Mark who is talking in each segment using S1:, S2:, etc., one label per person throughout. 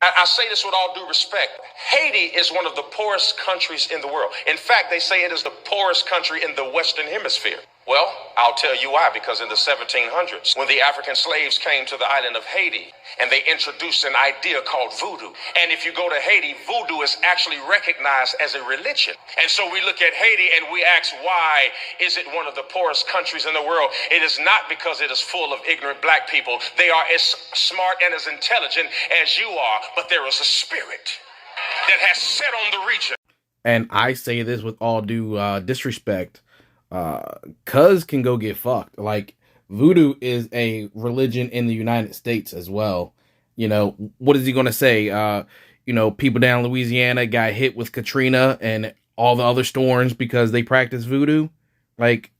S1: I say this with all due respect. Haiti is one of the poorest countries in the world. In fact, they say it is the poorest country in the Western Hemisphere. Well, I'll tell you why, because in the 1700s, when the African slaves came to the island of Haiti, and they introduced an idea called voodoo. And if you go to Haiti, voodoo is actually recognized as a religion. And so we look at Haiti and we ask, why is it one of the poorest countries in the world? It is not because it is full of ignorant black people. They are as smart and as intelligent as you are, but there is a spirit that has set on the region.
S2: And I say this with all due disrespect. Cuz can go get fucked. Like, voodoo is a religion in the United States as well. You know, what is he going to say? You know, people down in Louisiana got hit with Katrina and all the other storms because they practice voodoo. Like,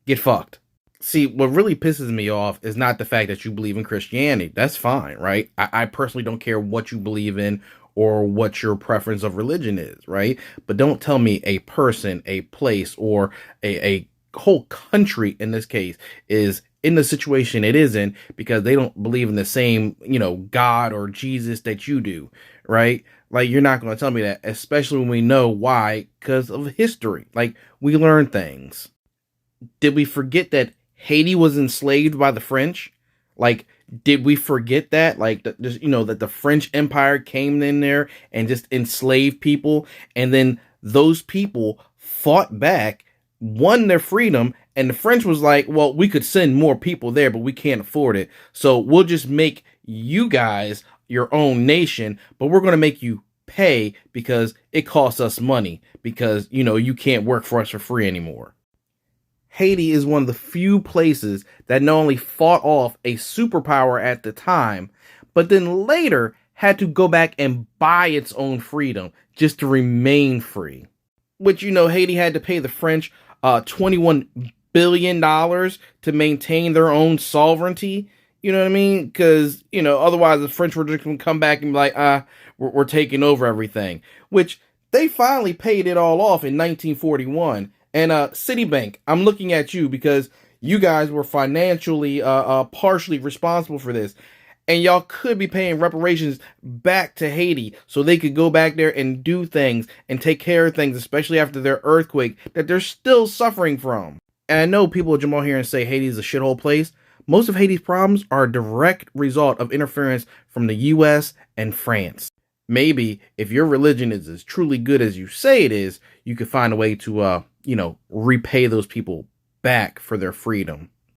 S2: get fucked. See, what really pisses me off is not the fact that you believe in Christianity. That's fine, right? I personally don't care what you believe in or what your preference of religion is, right? But don't tell me a person, a place, or a whole country in this case is in the situation it is in because they don't believe in the same, you know, God or Jesus that you do, right? Like, you're not going to tell me that, especially when we know why, because of history. Like, we learn things. Did we forget that Haiti was enslaved by the French? Like, did we forget that? Like, just, you know, that the French Empire came in there and just enslaved people, and then those people fought back, won their freedom, and the French was like, well, we could send more people there, but we can't afford it. So we'll just make you guys your own nation, but we're going to make you pay because it costs us money because, you know, you can't work for us for free anymore. Haiti is one of the few places that not only fought off a superpower at the time, but then later had to go back and buy its own freedom just to remain free. Which, you know, Haiti had to pay the French $21 billion to maintain their own sovereignty. You know what I mean? Because, you know, otherwise the French were just going to come back and be like, we're taking over everything. Which they finally paid it all off in 1941. And Citibank, I'm looking at you because you guys were financially partially responsible for this. And y'all could be paying reparations back to Haiti so they could go back there and do things and take care of things, especially after their earthquake that they're still suffering from. And I know people will jump on here and say Haiti is a shithole place. Most of Haiti's problems are a direct result of interference from the US and France. Maybe if your religion is as truly good as you say it is, you could find a way to, you know, repay those people back for their freedom.